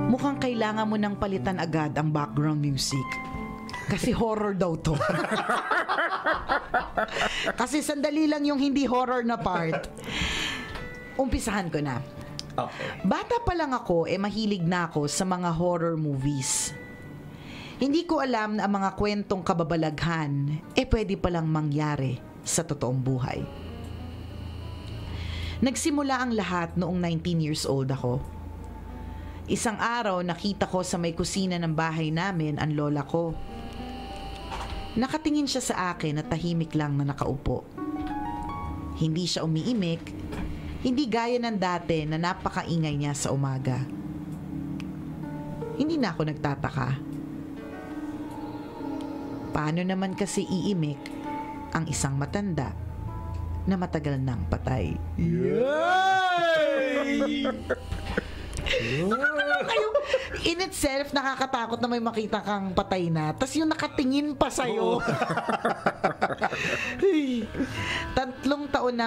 mukhang kailangan mo nang palitan agad ang background music. Kasi horror daw to. Kasi sandali lang yung hindi horror na part. Umpisahan ko na. Okay. Bata pa lang ako, mahilig na ako sa mga horror movies. Hindi ko alam na ang mga kwentong kababalaghan, pwede palang mangyari sa totoong buhay. Nagsimula ang lahat noong 19 years old ako. Isang araw, nakita ko sa may kusina ng bahay namin ang lola ko. Nakatingin siya sa akin at tahimik lang na nakaupo. Hindi siya umiimik, hindi gaya ng dati na napakaingay niya sa umaga. Hindi na ako nagtataka. Paano naman kasi iimik ang isang matanda na matagal nang patay? Yay! Kayo, in itself, nakakatakot na may makita kang patay na. Tapos yung nakatingin pa sa'yo. 3 taon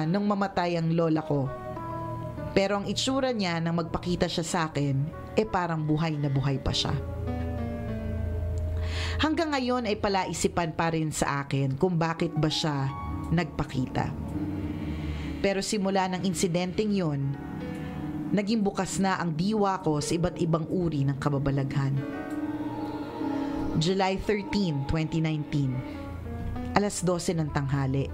nung mamatay ang lola ko. Pero ang itsura niya nang magpakita siya sa akin, parang buhay na buhay pa siya. Hanggang ngayon ay palaisipan pa rin sa akin kung bakit ba siya nagpakita. Pero simula ng insidenteng yon, naging bukas na ang diwa ko sa iba't ibang uri ng kababalaghan. July 13, 2019, alas 12 ng tanghali.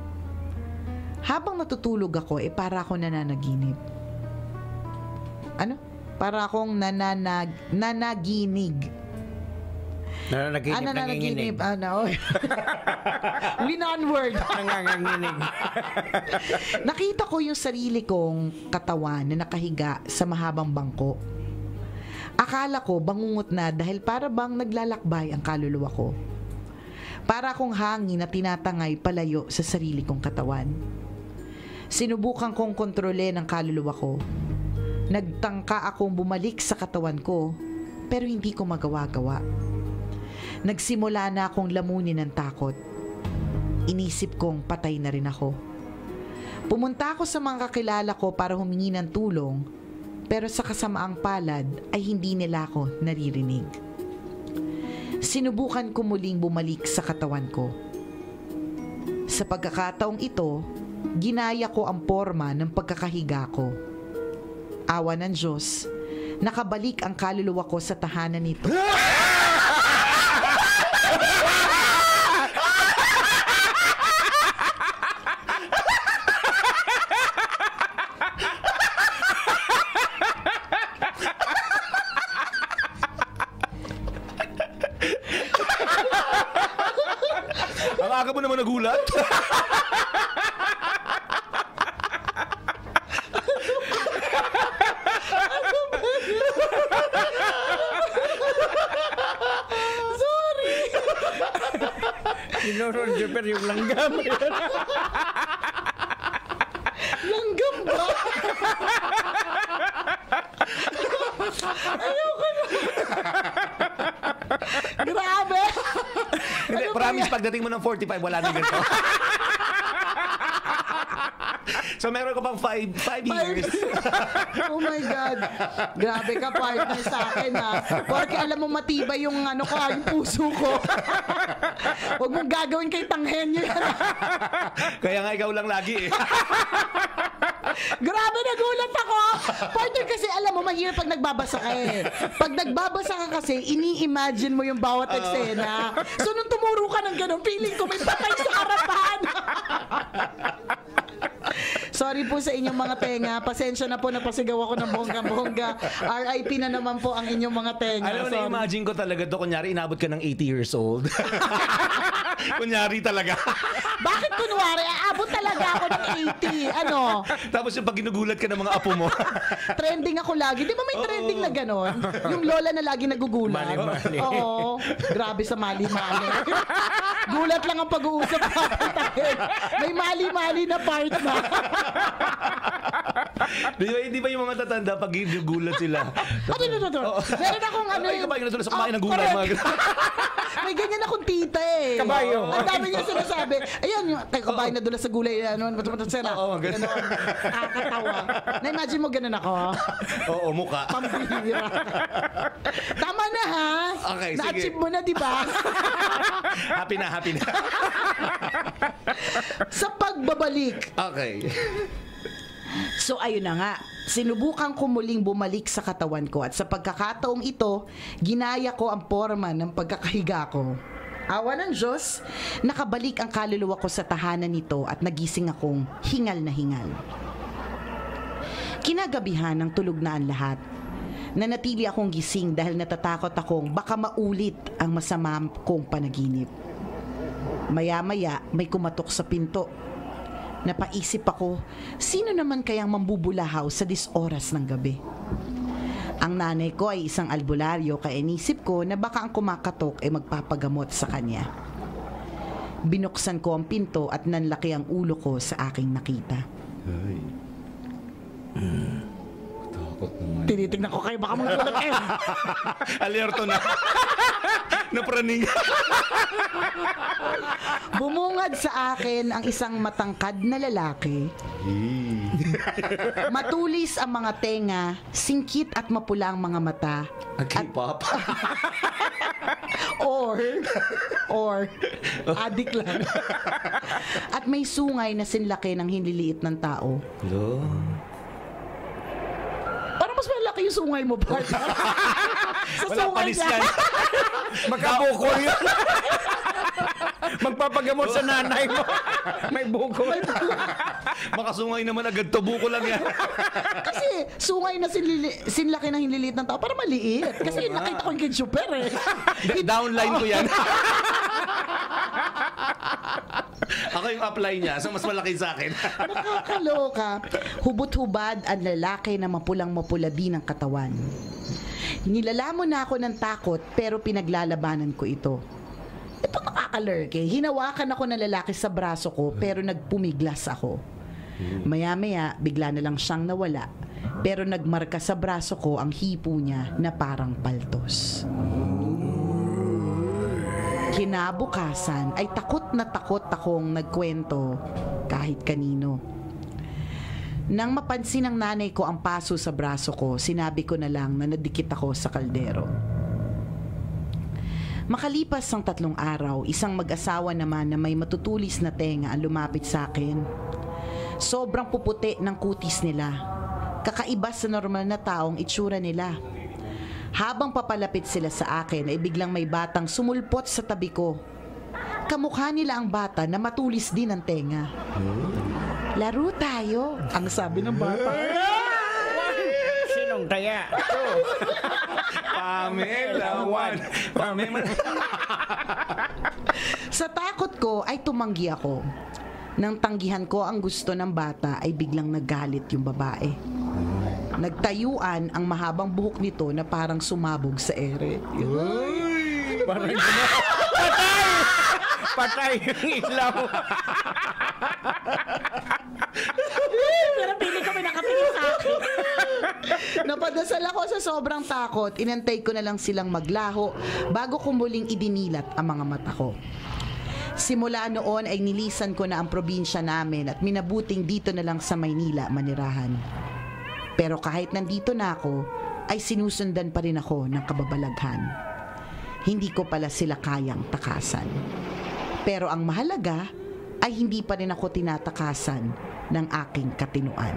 Habang natutulog ako, para ako nananaginip. Ano? Para akong nanaginig. Nanginginig. Winonword. Nanganginig. Nakita ko yung sarili kong katawan na nakahiga sa mahabang bangko. Akala ko bangungot na dahil para bang naglalakbay ang kaluluwa ko. Para akong hangin na tinatangay palayo sa sarili kong katawan. Sinubukan kong kontrolin ang kaluluwa ko. Nagtangka akong bumalik sa katawan ko, pero hindi ko magawa-gawa. Nagsimula na akong lamunin ng takot. Inisip kong patay na rin ako. Pumunta ako sa mga kakilala ko para humingi ng tulong, pero sa kasamaang palad ay hindi nila ako naririnig. Sinubukan ko muling bumalik sa katawan ko. Sa pagkakataong ito, ginaya ko ang porma ng pagkakahiga ko. Awa ng Diyos, nakabalik ang kaluluwa ko sa tahanan nito. Ang aga mo naman nagulat. Sinurod Jupiter yung langgam. Langgam ba? Ayoko na. Grabe. Hindi, promise pagdating mo ng 45, wala na ganito. So meron ka pang 5 years. Oh my God. Grabe ka, partner, sa akin, ha. Porque alam mo matibay yung yung puso ko. Huwag mong gagawin kay Tanghenyo yan. Kaya nga ikaw lang lagi eh. Grabe, nagulat ako. Partner, kasi alam mo, mahirap pag nagbabasa ka eh. Pag nagbabasa ka kasi, ini-imagine mo yung bawat eksena. So nung tumuro ka ng ganun, feeling ko may patay sa harapan. Sorry po sa inyong mga tenga. Pasensya na po, napasigaw ako ng bongga-bongga. RIP na naman po ang inyong mga tenga. Alam mo, na-imagine ko talaga to. Kunyari, inabot ka ng 80 years old. Kunyari talaga. Bakit kunwari? Aabot talaga ako ng 80. Ano? Tapos yung pag ginugulat ka ng mga apo mo. Trending ako lagi. Di ba may trending na gano'n? Yung lola na lagi nagugulat. Mali-mali. Oo. Grabe sa mali-mali. Gulat lang ang pag-uusap natin. May mali-mali na part na. Di ba yung mga tatanda pag ginugulat sila? Meron akong ano Ay, kabayo na doon sa kumain ng gulay. correct. May ganyan akong tita eh. Kabayo. Ang dami niya sinasabi. Ayun, yung kabayo na doon sa gulay. Sera. Oo, ganun. Nakakatawa. Na-imagine mo ganun ako. Oo, mukha. Pambihira. Tama na ha. Okay, sige. Na-achieve mo na, di ba? Happy na. Sa pagbabalik. Okay. So ayun na nga, sinubukan ko muling bumalik sa katawan ko at sa pagkakataong ito, ginaya ko ang forma ng pagkakahiga ko. Awa ng Diyos, nakabalik ang kaluluwa ko sa tahanan nito at nagising akong hingal na hingal. Kinagabihan ng tulog na ang lahat. Nanatili akong gising dahil natatakot akong baka maulit ang masama kong panaginip. Maya-maya may kumatok sa pinto. Napaisip ako, sino naman kayang mambubulahaw sa 10 oras ng gabi? Ang nanay ko ay isang albularyo kaya inisip ko na baka ang kumakatok ay magpapagamot sa kanya. Binuksan ko ang pinto at nanlaki ang ulo ko sa aking nakita. Ay. Takot naman. Tinitignan ko kayo, baka magtulog kayo. Alerto na. Napraning. Bumungad sa akin ang isang matangkad na lalaki. Matulis ang mga tenga, singkit at mapula ang mga mata. K-pop. Or adik lang. At may sungay na sinlaki ng hinliliit ng tao. Hello? Parang mas malaki yung sungay mo, partner. Sa Wala sungay palis niya. yan. Magkabukol yun. Magpapagamot sa nanay mo. May bukol. Makasungay naman agad to. Buko lang yan. Kasi sungay na sinlaki ng hinliliit ng tao. Para maliit. Kasi nakita ko yung kid super eh. Downline ko yan. Ako yung upline niya. So mas malaki sa akin. Nakakaloka. Hubot-hubad ang lalaki na mapulang-mapula din ang katawan. Nilalamon na ako ng takot pero pinaglalabanan ko ito. Ito nakakalurk eh. Hinawakan ako ng lalaki sa braso ko pero nagpumiglas ako. Maya-maya, bigla na lang siyang nawala. Pero nagmarka sa braso ko ang hipo niya na parang paltos. Kinabukasan ay takot na takot akong nagkwento kahit kanino. Nang mapansin ng nanay ko ang paso sa braso ko, sinabi ko na lang na nadikit ako sa kaldero. Makalipas ang 3 araw, isang mag-asawa naman na may matutulis na tenga ang lumapit sa akin. Sobrang puputi ng kutis nila. Kakaiba sa normal na taong itsura nila. Habang papalapit sila sa akin ay biglang may batang sumulpot sa tabi ko. Kamukha nila ang bata na matulis din ang tenga. Laro tayo, ang sabi ng bata. Sinong taya? Pamela 1. Pamela. Sa takot ko ay tumanggi ako. Nang tanggihan ko ang gusto ng bata ay biglang nagalit yung babae. Nagtayuan ang mahabang buhok nito na parang sumabog sa ere. Parang Patay yung ilaw. Pero pili kami nakatingin sa akin. Napadasal ako sa sobrang takot. Inantay ko na lang silang maglaho bago ko muling idinilat ang mga mata ko. Simula noon ay nilisan ko na ang probinsya namin at minabuting dito na lang sa Maynila manirahan. Pero kahit nandito na ako, ay sinusundan pa rin ako ng kababalaghan. Hindi ko pala sila kayang takasan. Pero ang mahalaga ay hindi pa rin ako tinatakasan ng aking katinuan.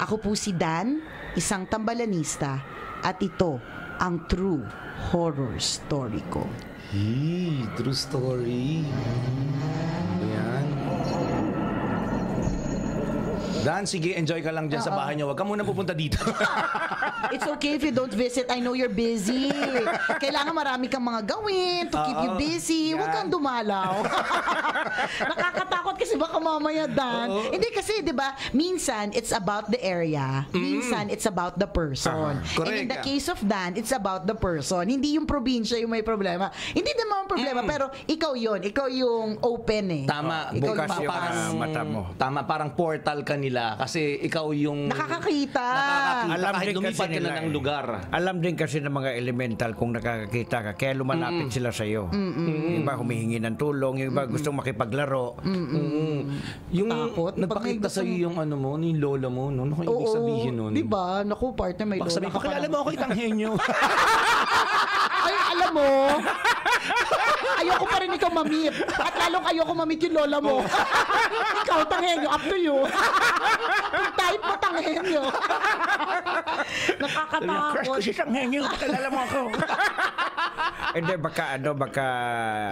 Ako po si Dan, isang tambalanista, at ito ang true horror story ko. True story. Ayan. Dan, sige, enjoy ka lang dyan sa bahay niyo. Huwag ka muna pupunta dito. It's okay if you don't visit. I know you're busy. Kailangan marami kang mga gawin to keep you busy. Huwag kang dumalaw. Nakakatakot kasi baka mamaya Dan. Hindi kasi, di ba, minsan it's about the area. Minsan it's about the person. And in the case of Dan, it's about the person. Hindi yung probinsya yung may problema. Hindi naman problema, pero ikaw yun. Ikaw yung open eh. Tama, Ikaw bukas yung parang mata mo. Tama, parang portal ka nila kasi ikaw yung Nakakakita. Alam kahit din kasi lumipat ka nila na ng lugar. Alam din kasi ng mga elemental kung nakakakita ka, kaya lumalapit sila sa iyo. Yung iba humihingi ng tulong, yung iba gustong makipaglaro. Yung Takot. nagpakita sa iyo yung ano mo, ni lola mo, no? Ano kung ibig sabihin nun? Di ba? Naku, partner, may Baka lola sabihin, ka pakilala mo ako itang henyo. Ay, alam mo, ayoko pa rin ikaw mamit. At lalong ayoko mamit yung lola mo. Ikaw, tanghenyo, up to you. Kung type mo, tanghenyo. Nakakatakot. Isang henyo, pakilala mo ako. Hindi, baka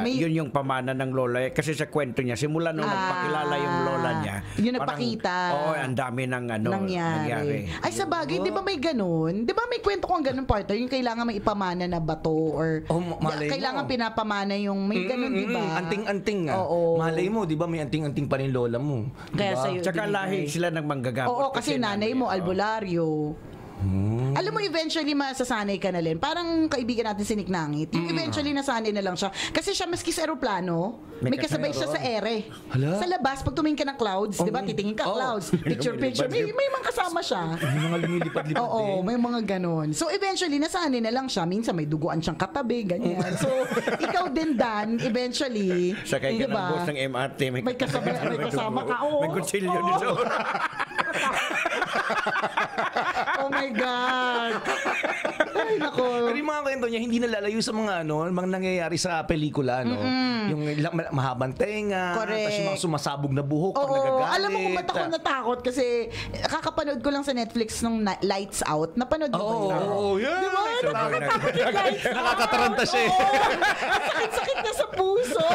yun yung pamana ng lola. Kasi sa kwento niya, simula nung nagpakilala yung lola niya. Yung nagpakita. Oo, ang dami ng nangyari. Ay, sa bagay, di ba may ganun? Di ba may kwento kong ganun, partner? Yung kailangan may ipamana na bato or malay mo. kailangan pinapamana yung may ganun, di ba? Anting-anting nga. Oo. Malay mo, di ba may anting-anting pa rin lola mo. Kaya Diba? sa'yo. Tsaka binigay. lahi sila ng manggagamot. Oo, kasi nanay mo, albularyo. Alam mo, eventually masasanay ka na rin. Parang kaibigan natin si Nick Nangit. Yung eventually nasanay na lang siya. Kasi siya maski sa aeroplano, may kasabay siya sa ere. Hala? Sa labas, pag tumingin ka ng clouds, di ba, titingin ka clouds. Picture. May mga kasama siya. May mga lumilipad-lipad Oo, din. may mga ganon. So eventually, nasanay na lang siya. Minsan may duguan siyang katabi, ganyan. So, ikaw din, Dan, eventually, Sakay ka di ng ba? bus ng MRT. May kasama ka. Oo. May kutsilyo Oo. dito. Oh my God. Ay, nako. Pero yung mga kwento niya, hindi nalalayo sa mga mga nangyayari sa pelikula, no? Yung mahabang tenga, Correct. tapos yung mga sumasabog na buhok pag Oo, nagagalit. alam mo kung ba't ako natakot kasi kakapanood ko lang sa Netflix nung Lights Out. Napanood mo ba yun? Oo, yan. Di ba? Nakakatakot yung Lights Out. Nakakataranta siya eh. Oo. Ang sakit-sakit na sa puso.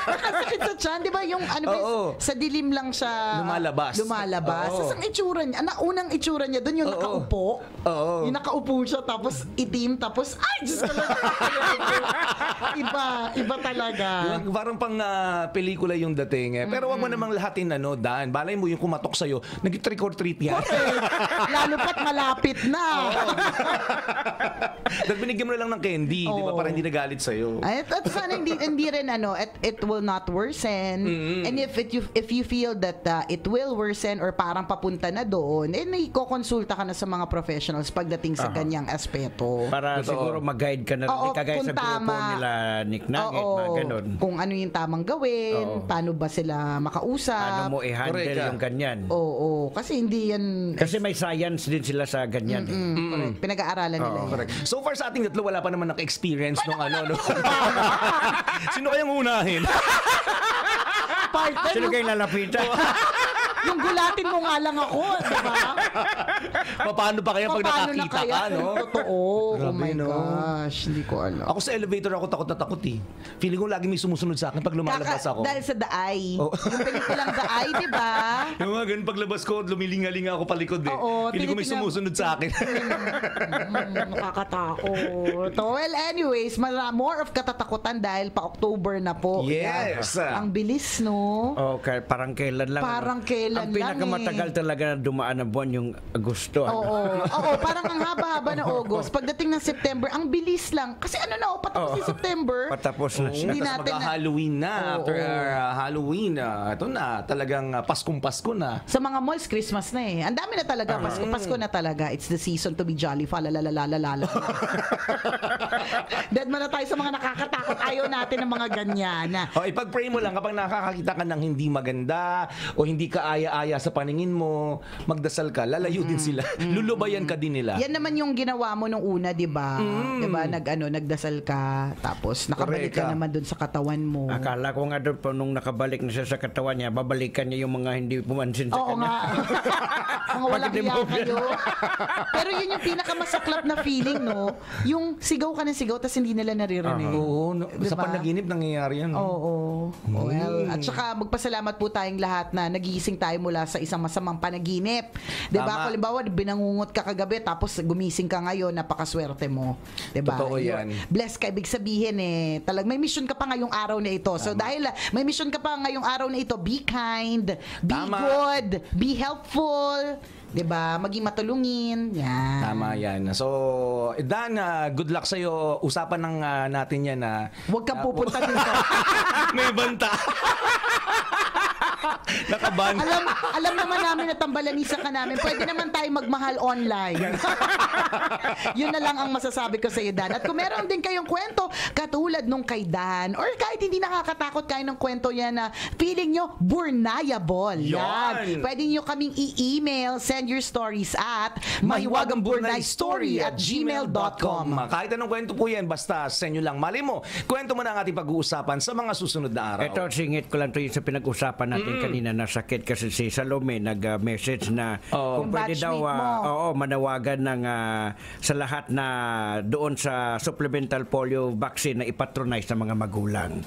Nakasakit sa tiyan. Di ba yung ano ba, Oo. sa dilim lang siya Lumalabas. Lumalabas. Oo. Tapos ang itsura niya, unang itsura niya doon yung Oo. nakaupo. Oo. Yung nakaupo siya tapos itim tapos ay Diyos ko lang. Iba talaga. Parang pang pelikula yung dating eh. Pero wag mo namang lahatin Dan. Balay mo yung kumatok sa'yo. Nag-trick or treat yan. Lalo pat malapit na. Dahil binigyan mo na lang ng candy, di ba? Oo. Para hindi nagalit sa'yo. At sana hindi rin it will not worsen. And if you feel that it will worsen or parang papunta na doon, iko-konsulta ka na sa mga professionals pagdating sa ganyang aspeto. Para Totoo. siguro mag-guide ka na rin. Oo, Kagaya kung sa grupo tama. nila Nick Nugget, Oo, mga ganun. kung ano yung tamang gawin, Oo. paano ba sila makausap. Paano mo i-handle Correct ka. yung ganyan. Oo, kasi hindi yan Kasi may science din sila sa ganyan. correct. Pinag-aaralan nila yan. Correct. So far sa ating tatlo, wala pa naman naka-experience nung no? Sino kayang unahin? Partner, Sino kayo lalapitan? yung gulatin mo nga lang ako, di ba? Paano pa kaya pag Paano na nakakita kaya? ka, no? Totoo. Oh Grabe, my no? gosh, hindi ko alam. Ako sa elevator ako takot na takot eh. Feeling ko lagi may sumusunod sa akin pag lumalabas ako. Dahil sa The Eye. Oh. Yung pelikulang The Eye, di ba? Yung mga ganun paglabas ko, lumilingalinga ako palikod eh. Oo, Feeling ko may tinitingnan- sumusunod sa akin. Nakakatakot. Well, anyways, more of katatakutan dahil pa October na po. Yes. Ang bilis, no? Okay, parang kailan lang. Parang kailan ang lang pinakamatagal talaga na dumaan na buwan yung Agosto. Oo, parang ang haba-haba na August. Pagdating ng September, ang bilis lang. Kasi patapos yung September. Patapos na siya. Hindi Tapos natin na, magka-Halloween na. Oo. After Halloween, ito na. Talagang Paskong-Pasko na. sa mga malls, Christmas na eh. Ang dami na talaga. Pasko na talaga. It's the season to be jolly. Falalalalala. Dead man na tayo sa mga nakakatakot. Ayaw natin ng mga ganyan. Ipag-pray mo lang kapag nakakakita ka ng hindi maganda o hindi ka aya-aya sa paningin mo, magdasal ka, lalayo din sila. Lulubayan ka din nila. Yan naman yung ginawa mo nung una, 'di ba? 'Di ba? Nagdasal ka, tapos nakabalik Correct ka ka. naman dun sa katawan mo. Akala ko nga doon nung nakabalik na siya sa katawan niya, babalikan niya yung mga hindi pumansin sa Oo kanya. nga. Mga walang Bakit hiya mo- kayo. Pero yun yung pinakamasaklap na feeling, no? Yung sigaw ka na ng sigaw tapos hindi nila naririnig. Oo, sa Diba? panaginip nangyayari yan. Oo. Well, at saka magpasalamat po tayong lahat na nagigising tayo mula sa isang masamang panaginip. 'Di ba? Tama. Kung halimbawa binangungot ka kagabi tapos gumising ka ngayon, napakaswerte mo. 'Di ba? Totoo yan. Blessed ka, ibig sabihin talag may mission ka pa ngayong araw na ito. So dahil may mission ka pa ngayong araw na ito, be kind, be Tama. good, be helpful. 'Di ba? Maging matulungin. Yan. Tama yan. So, Dan, good luck sa'yo. Usapan ng natin yan na... Huwag kang pupunta dito. May banta. Nakaban. alam naman namin na tambalanisa ka namin. Pwede naman tayo magmahal online. Yun na lang ang masasabi ko sa iyo, Dan. At kung meron din kayong kwento katulad nung kay Dan or kahit hindi nakakatakot kayo ng kwento yan na feeling nyo burnayable. Yan. Pwede nyo kaming i-email, send your stories at mahiwagangburnaystory@gmail.com. Kahit anong kwento po yan, basta send nyo lang. Mali mo, kwento mo na ang ating pag-uusapan sa mga susunod na araw. Ito, singit ko lang to yung sa pinag-usapan natin kanina na sakit kasi si Salome nag-message na kung pwede daw manawagan ng sa lahat na doon sa supplemental polio vaccine na ipatronize sa mga magulang.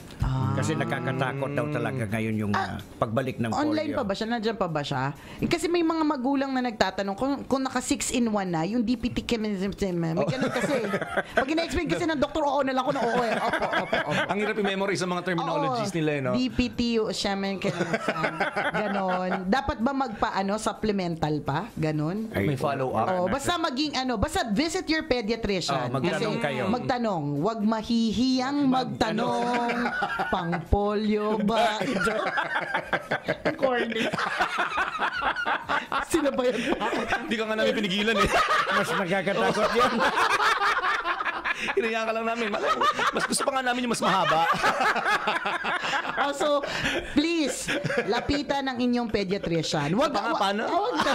Kasi nakakatakot daw talaga ngayon yung pagbalik ng polio. Online pa ba siya? Nandiyan pa ba siya? Kasi may mga magulang na nagtatanong kung naka 6-in-1 na, yung DPT may ganun kasi. Pag ina-explain kasi ng doktor, oo na lang ako na oo. Opo. Ang hirap i-memory sa mga terminologies nila, no? DPT, shaman, ganon. Dapat ba supplemental pa? Ganon? May follow-up. Basta maging basta visit your pediatrician. Magtanong Kasi kayo. Magtanong. Huwag mahihiyang magtanong. Pang polio ba ito? Corny. Sino ba yan? Hindi ka nga namin pinigilan eh. Mas nakakatakot yun. Hinayaan ka lang namin. Mas gusto pa nga namin yung mas mahaba. So, please, lapitan ng inyong pediatrician. Wag paano? Wag na.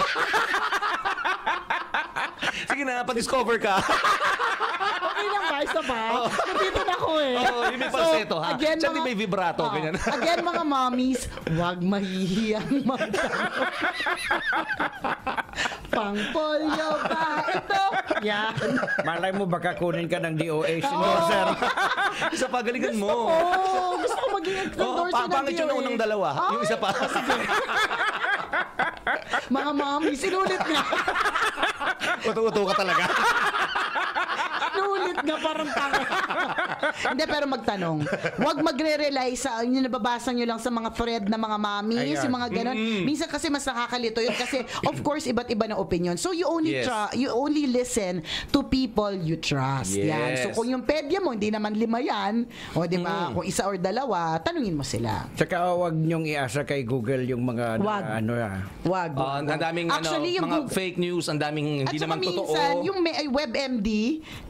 Sige na, pa-discover ka. Okay lang ba? Isa pa? Dito na ako eh. Yung may falsetto, ha? again, Siya din may vibrato, ganyan. Again, mga mommies, huwag mahihiyang magtanong. Pang polio ba ito? Yan. Malay mo baka kunin ka ng DOH endorser. Isa pa, galingan mo. Gusto ko maging endorser ng Pangit yung unang dalawa. Yung isa pa. Mga mommies, sinulit nga. Uto-uto ka talaga. Sinulit nga parang tanga. Hindi, pero magtanong. Huwag magre-rely sa yung nababasa nyo lang sa mga thread na mga mommies, Ayan. yung mga ganun. Minsan kasi mas nakakalito yun kasi of course iba't iba na opinion. So you only listen to people you trust. Yes. Yan. So kung yung pedya mo hindi naman 5 yan, o di ba, kung isa or dalawa, tanungin mo sila. Tsaka huwag niyong iasa kay Google yung mga Wag. Wag. Ang daming Actually, yung mga fake news, ang daming hindi at saka naman totoo. minsan, yung WebMD,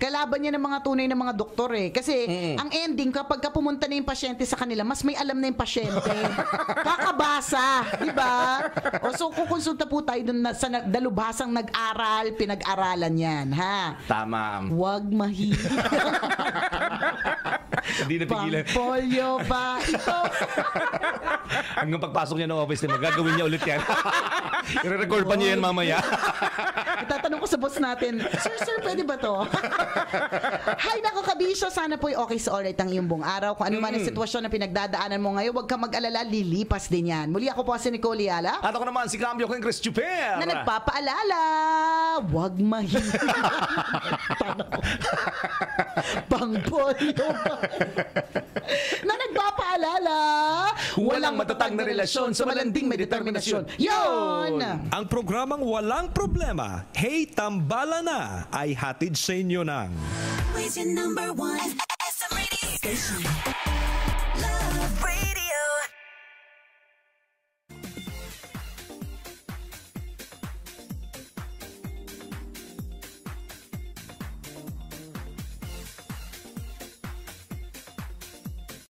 kalaban niya ng mga tunay na mga doktor eh. Kasi, ang ending, kapag ka pumunta na yung pasyente sa kanila, mas may alam na yung pasyente. Kakabasa. Diba? So, kukonsulta po tayo dun sa dalubhasang nag-aral, pinag-aralan yan. Ha? Tama. Huwag mahihiyang. Hindi napigilan. Pang polio ba ito? Hanggang pagpasok niya ng office niya, gagawin niya ulit yan. I-record pa niya yan mamaya. Itatanong ko sa boss natin, Sir, pwede ba to? Hay nako kabisyo, sana po'y okay sa alright ang iyong buong araw. Kung ano man ang sitwasyon na pinagdadaanan mo ngayon, huwag ka mag-alala, lilipas din yan. Muli ako po si Nicole Yala. At ako naman si Cambio King Chris Chuper. Na nagpapaalala, huwag mahihiyang tanong. Pang polio ba? Na nagpapaalala, walang matatag na relasyon sa malanding may determinasyon. Yon! Ang programang Walang Problema, Hey Tambala Na, ay hatid sa inyo ng Always your number one SM radio station. Love Radio.